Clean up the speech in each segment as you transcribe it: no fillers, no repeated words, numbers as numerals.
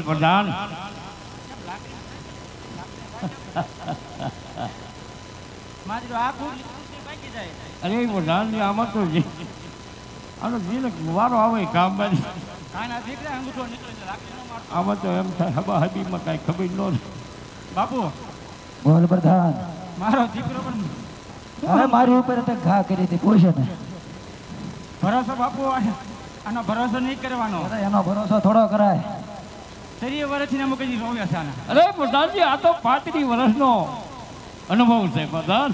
प्रधान अरे प्रधान जी आम तो जी वारो आवे काम आम तो एम हबा हबी में कई खबर न बापू बोल प्रधान मारो दीकरो पण अरे मारी ऊपर तक घा करी थी पूछे ने भरोसा बापू आनो भरोसा नहीं करवानो अरे एनो भरोसा थोड़ो कराय 30 વર્ષથી અમે કઈ રોવ્યા છે અરે પ્રધાનજી આ તો 35 વર્ષનો અનુભવ છે પ્રધાન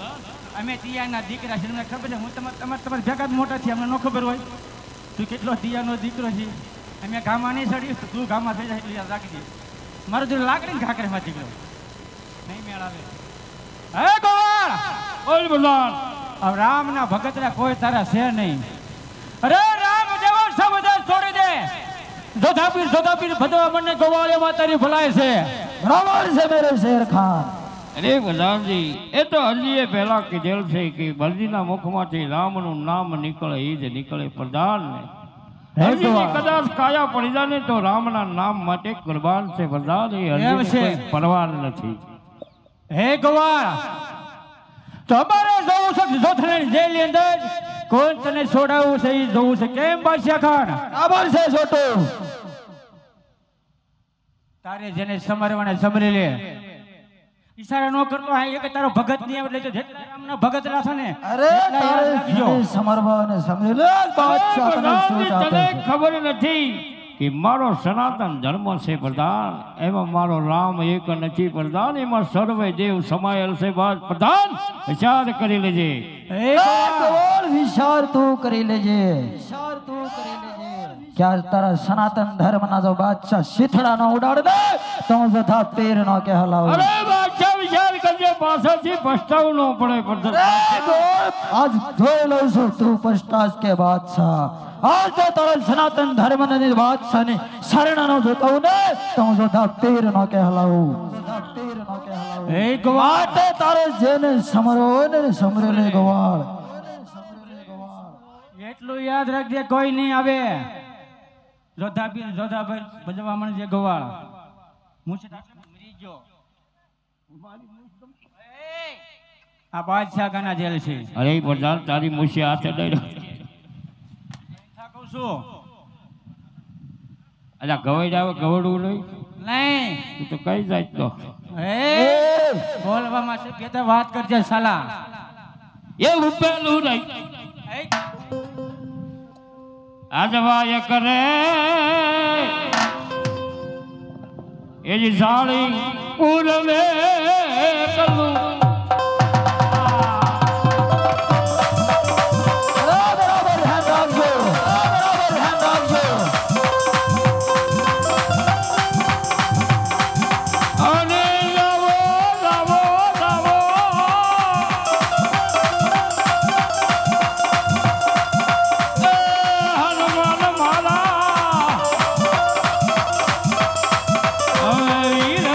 અમે તિયાના દીકરા છે તમને ખબર છે હું તમારા ભેગા મોટા છે અમને ન ખબર હોય તું કેટલો તિયાનો દીકરો છે અમે ગામમાં નહીં સડી તું ગામમાં થઈ જાય એટલે યાદ રાખી દે મારો જો લાકડી ઘાકરેમાં દીકરો નહીં મેળ આવે હે ગોવાળ બોલ પ્રધાન अब રામના ભગતરા કોઈ તારા છે નહીં અરે રામ દેવો सब છોડી દે जोधापीर भदवा मन ने गवाले मातारी भलाए से बराबर से मेरे शेर खान अरे प्रधान जी ये तो हरजीए पहला कीधेल छे कि बलजीना मुखमांथी रामनु नाम निकळे ई ज निकळे प्रधान ने हरजी कदाच काया पड़ी जाने तो रामना नाम माटे कुर्बान से प्रधान ये हरजी कोई परवाह नहीं हे गवाळ તમારે જોવું છે જોથણી જેલની અંદર કોણ તને છોડાવું છે એ જોવું છે કેમ બાદશાહ ખાન આબર છે છોટો તારે જેને સમરવાને સમરી લે ઈશારા નો કરતો હા એક તારો ભગત નહીં આવે એટલે જેટલા રામના ભગત રાછા ને અરે તારે સમરવાને સમરી લે બાદશાહ તને ખબર નથી कि मारो सनातन धर्म से प्रधान एवं मारो राम एक नहीं प्रधान एवं सर्वे देव समायल से बात प्रधान विचार करी लेजे विचार तू करी लेजे क्या तारा सनातन धर्म ना जो बादशाह शिथड़ा ना उड़ाड़ दे तो जथा पेड़ ना कहलाओ अरे बादशाह विचार कर जे પાછળથી પસ્તાવું ન પડે પ્રધાન. આજ જોઈ લઉં છું તું પસ્તાસ કે બાદશાહ. આજ તો તારા સનાતન ધર્મની બાદશાહની શરણનો જોતો હું ને તો હું જોતા પીર નો કહેલાવું. એ ગોવાળ માટે તારે જેને સમરો ને સમરેલે ગોવાળ. એટલું યાદ રાખજે કોઈ નહીં આવે. જોધાભાઈ ભજવા મને જે ગોવાળ મૂછ મરી ગયો. આ બાદશાહ કાના જેલ છે. અરે પ્રધાન તારી મૂછે હાથે ડર્યો. કહું છું અલા ગવડ આવે ગવડવું નહીં નહીં તું તો કઈ જાય તો બોલવામાં છે કે વાત કરજે સાલા. એ ઉપેલું નહીં આજવાય કરે એજી સાળી પૂરવે કરું. બરાબર ધ્યાન રાખજો. બરાબર ધ્યાન રાખજો. અને લાવો લાવો લાવો હનુમાન માલા હવે વીર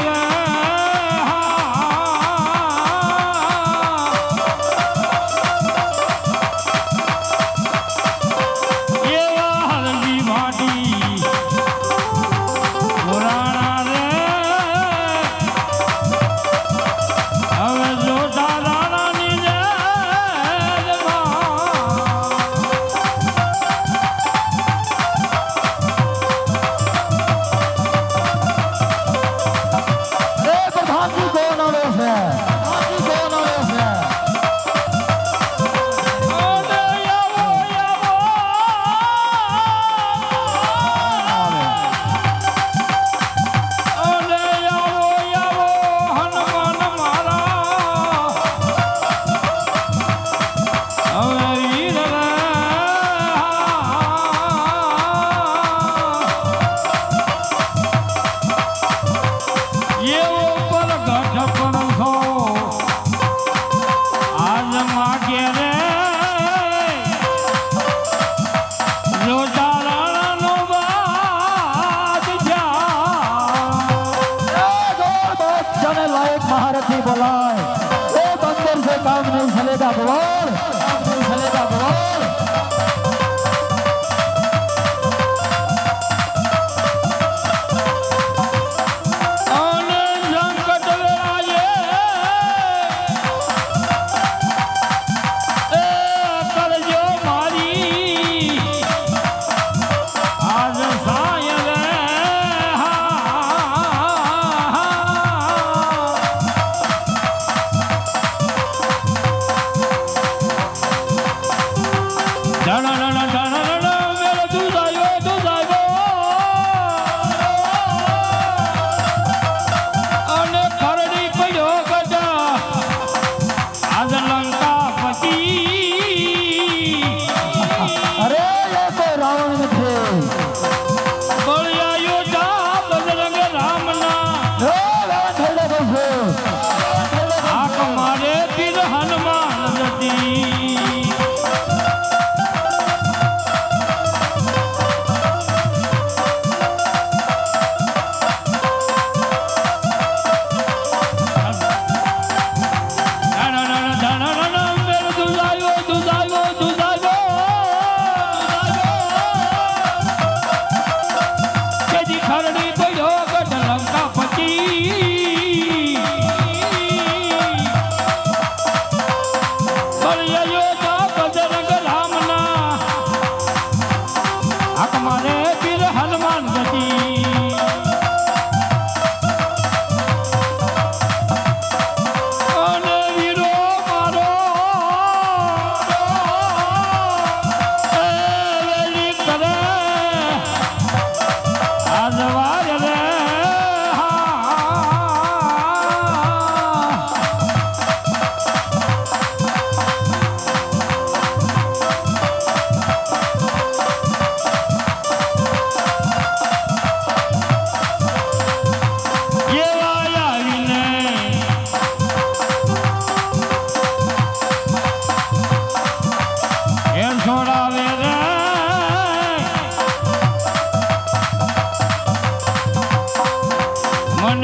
મન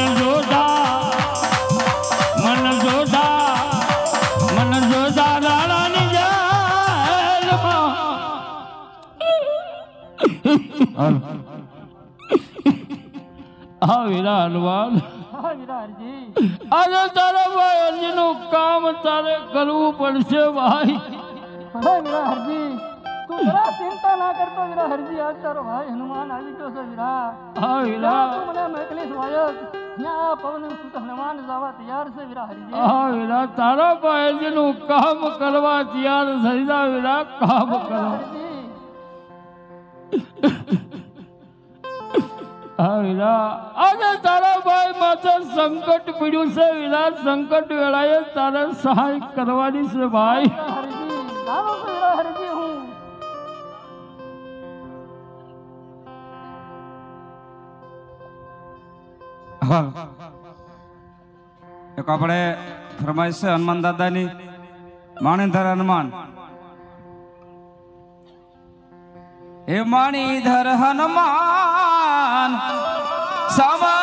જોધા રાણાની જેલમાં હા વીરા હનુમાન આજે તારા ભાઈ હરજીનું કામ તારે કરવું પડશે ભાઈ વીરા હરજી તું જરા ચિંતા ના કરતો વીરા હરજી આજ તારો ભાઈ હનુમાન આવી ગયો છે વીરા હા વીરા તું મને મોકલીશ વાયક ત્યાં પવન સુત હનુમાન જવા તૈયાર છે વીરા હરજી હા વીરા તારા ભાઈ હરજીનું કામ કરવા તૈયાર થઈ જા વીરા કામ કરો હા વીરા આજે તારા ભાઈ માથે સંકટ પડ્યું છે વીરા સંકટ વેળાએ તારે સહાય કરવાની છે ભાઈ હરજી જાણો છો વીરા હરજી હું એક આપણે ફરમાઈશ છે હનુમાન દાદાની માણીધર હનુમાન હે માણીધર હનુમાન સામા